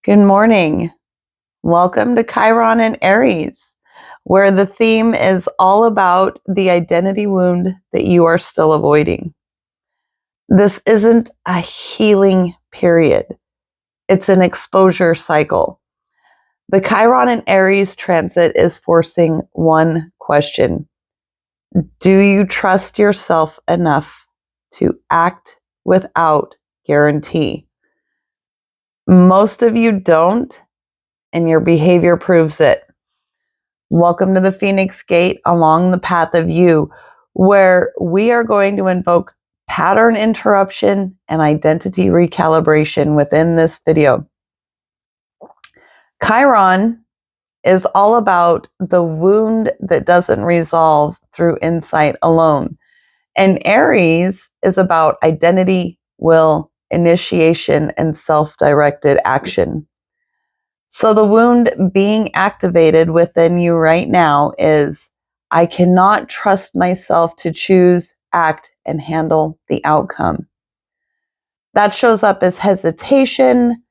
Good morning. Welcome to Chiron and Aries, where the theme is all about the identity wound that you are still avoiding. This isn't a healing period. It's an exposure cycle. The Chiron and Aries transit is forcing one question. Do you trust yourself enough to act without guarantee? Most of you don't, and your behavior proves it. Welcome to the Phoenix Gate along the path of you, where we are going to invoke pattern interruption and identity recalibration within this video. Chiron is all about the wound that doesn't resolve through insight alone. And Aries is about identity, will, initiation, and self-directed action. So the wound being activated within you right now is, I cannot trust myself to choose, act, and handle the outcome. That shows up as hesitation,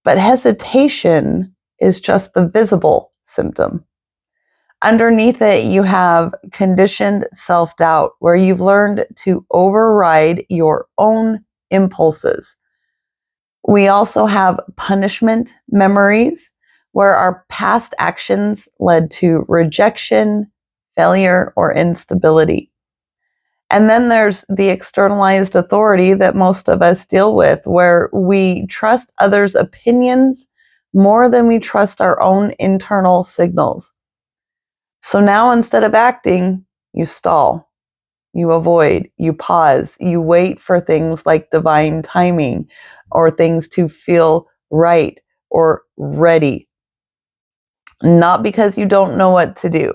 but hesitation is just the visible symptom. Underneath it, you have conditioned self-doubt, where you've learned to override your own impulses. We also have punishment memories, where our past actions led to rejection, failure, or instability. And then there's the externalized authority that most of us deal with, where we trust others' opinions more than we trust our own internal signals. So now instead of acting, you stall. You avoid, you pause, you wait for things like divine timing or things to feel right or ready. Not because you don't know what to do,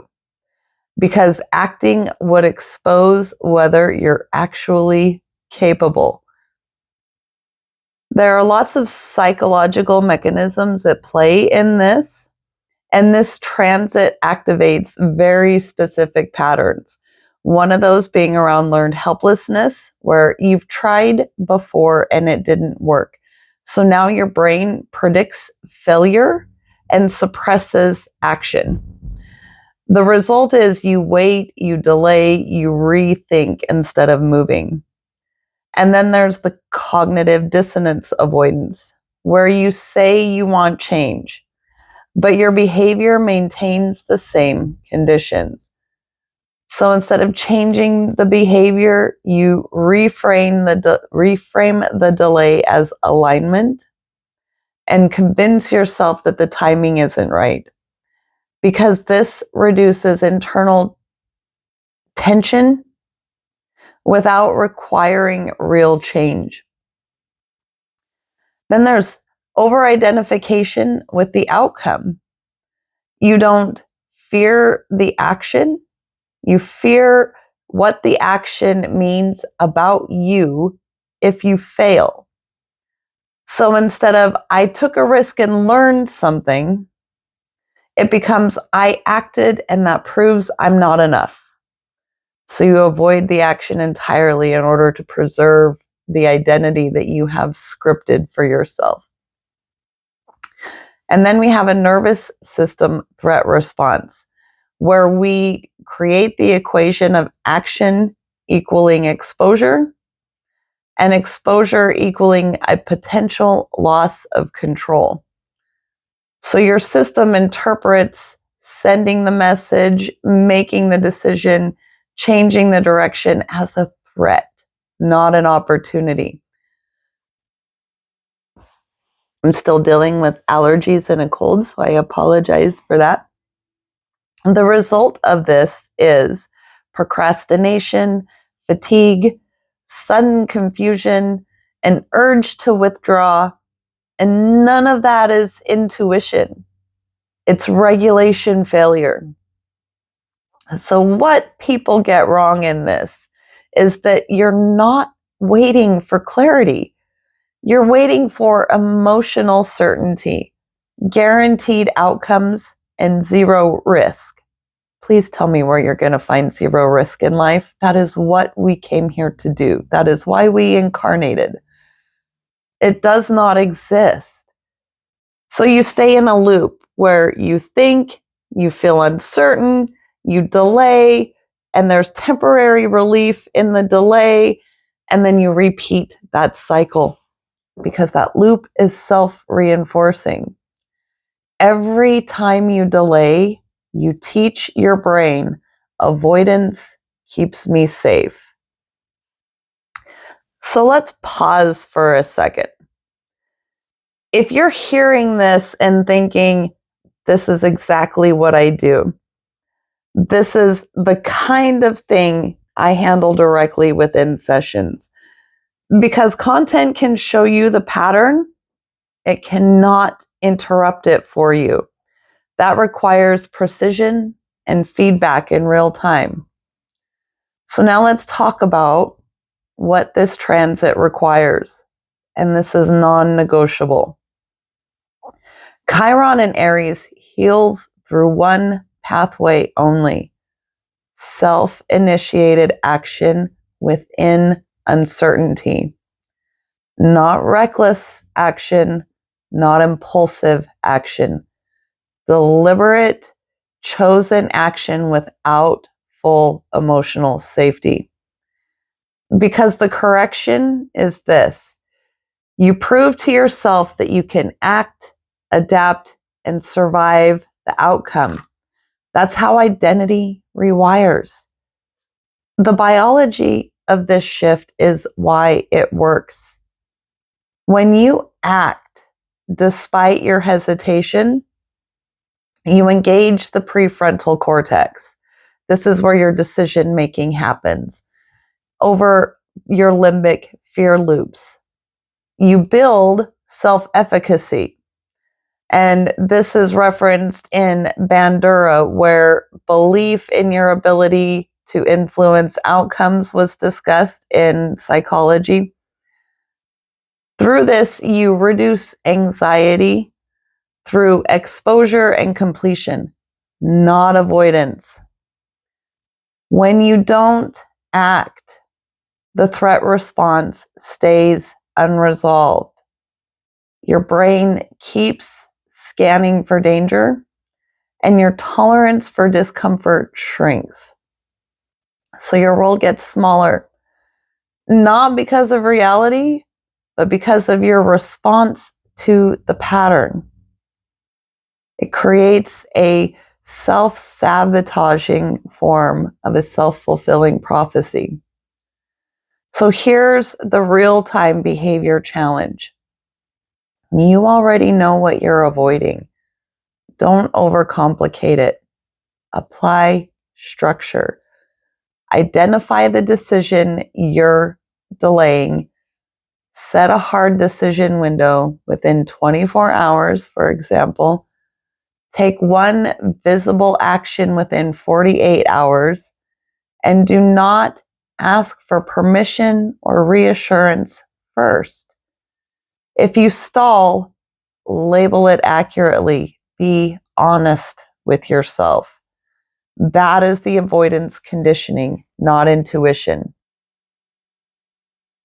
because acting would expose whether you're actually capable. There are lots of psychological mechanisms at play in this, and this transit activates very specific patterns. One of those being around learned helplessness, where you've tried before and it didn't work. So now your brain predicts failure and suppresses action. The result is you wait, you delay, you rethink instead of moving. And then there's the cognitive dissonance avoidance, where you say you want change, but your behavior maintains the same conditions. So instead of changing the behavior, you reframe the delay as alignment and convince yourself that the timing isn't right, because this reduces internal tension without requiring real change. Then there's over-identification with the outcome. You don't fear the action. You fear what the action means about you if you fail. So instead of, I took a risk and learned something, it becomes, I acted and that proves I'm not enough. So you avoid the action entirely in order to preserve the identity that you have scripted for yourself. And then we have a nervous system threat response, where we create the equation of action equaling exposure and exposure equaling a potential loss of control. So your system interprets sending the message, making the decision, changing the direction as a threat, not an opportunity. I'm still dealing with allergies and a cold, so I apologize for that. The result of this is procrastination, fatigue, sudden confusion, an urge to withdraw, and none of that is intuition. It's regulation failure. So what people get wrong in this is that you're not waiting for clarity. You're waiting for emotional certainty, guaranteed outcomes, and zero risk. Please tell me where you're going to find zero risk in life. That is what we came here to do. That is why we incarnated. It does not exist. So you stay in a loop where you think, you feel uncertain, you delay, and there's temporary relief in the delay, and then you repeat that cycle because that loop is self-reinforcing. Every time you delay, you teach your brain, avoidance keeps me safe. So let's pause for a second. If you're hearing this and thinking, this is exactly what I do, this is the kind of thing I handle directly within sessions, because content can show you the pattern, it cannot interrupt it for you. That requires precision and feedback in real time. So now let's talk about what this transit requires, and this is non-negotiable. Chiron in Aries heals through one pathway only: self-initiated action within uncertainty. Not reckless action, not impulsive action. Deliberate, chosen action without full emotional safety. Because the correction is this: you prove to yourself that you can act, adapt, and survive the outcome. That's how identity rewires. The biology of this shift is why it works. When you act despite your hesitation, you engage the prefrontal cortex. This is where your decision making happens over your limbic fear loops. You build self-efficacy. And this is referenced in Bandura, where belief in your ability to influence outcomes was discussed in psychology. Through this, you reduce anxiety through exposure and completion, not avoidance. When you don't act, the threat response stays unresolved. Your brain keeps scanning for danger, and your tolerance for discomfort shrinks. So your world gets smaller, not because of reality, but because of your response to the pattern. It creates a self-sabotaging form of a self-fulfilling prophecy. So here's the real-time behavior challenge. You already know what you're avoiding. Don't overcomplicate it. Apply structure. Identify the decision you're delaying. Set a hard decision window within 24 hours, for example. Take one visible action within 48 hours, and do not ask for permission or reassurance first. If you stall, label it accurately. Be honest with yourself. That is the avoidance conditioning, not intuition.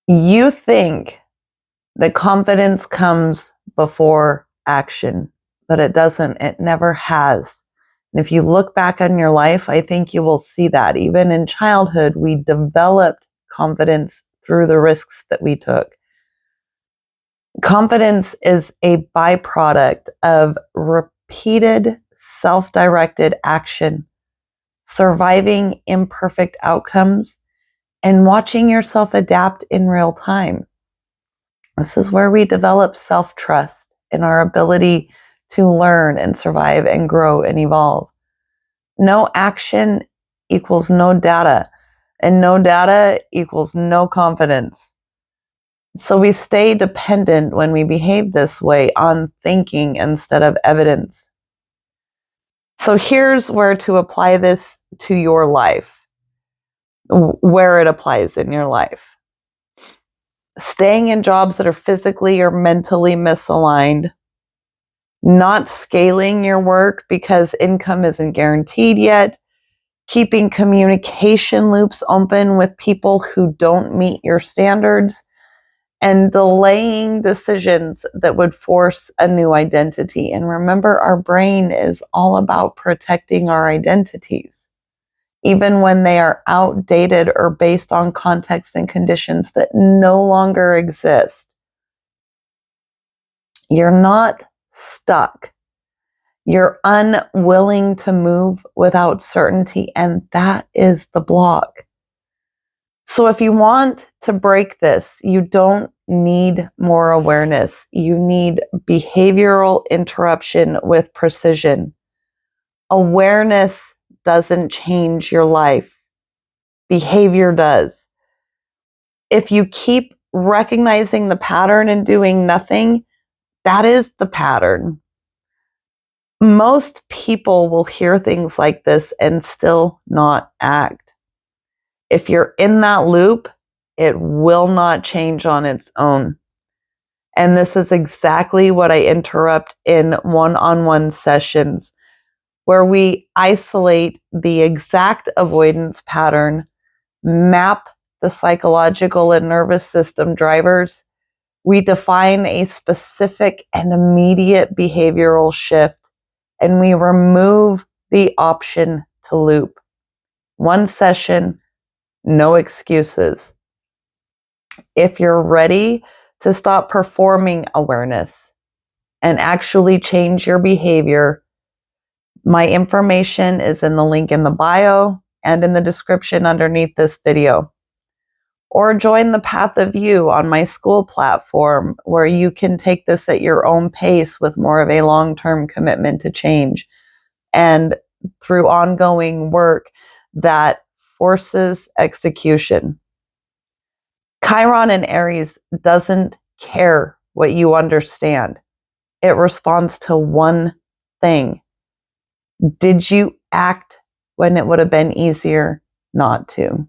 You think that confidence comes before action, but it doesn't. It never has. And if you look back on your life, I think you will see that. Even in childhood, we developed confidence through the risks that we took. Confidence is a byproduct of repeated self-directed action, surviving imperfect outcomes, and watching yourself adapt in real time. This is where we develop self-trust in our ability to learn and survive and grow and evolve. No action equals no data, and no data equals no confidence. So we stay dependent when we behave this way on thinking instead of evidence. So here's where to apply this to your life, where it applies in your life. Staying in jobs that are physically or mentally misaligned, not scaling your work because income isn't guaranteed yet, keeping communication loops open with people who don't meet your standards, and delaying decisions that would force a new identity. And remember, our brain is all about protecting our identities, even when they are outdated or based on context and conditions that no longer exist. You're not stuck. You're unwilling to move without certainty, and that is the block. So if you want to break this, you don't need more awareness. You need behavioral interruption with precision. Awareness doesn't change your life. Behavior does. If you keep recognizing the pattern and doing nothing, that is the pattern. Most people will hear things like this and still not act. If you're in that loop, it will not change on its own. And this is exactly what I interrupt in one-on-one sessions, where we isolate the exact avoidance pattern, map the psychological and nervous system drivers. We define a specific and immediate behavioral shift, and we remove the option to loop. One session, no excuses. If you're ready to stop performing awareness and actually change your behavior, my information is in the link in the bio and in the description underneath this video. Or join the Path of You on my Skool platform, where you can take this at your own pace with more of a long-term commitment to change, and through ongoing work that forces execution. Chiron in Aries doesn't care what you understand. It responds to one thing. Did you act when it would have been easier not to?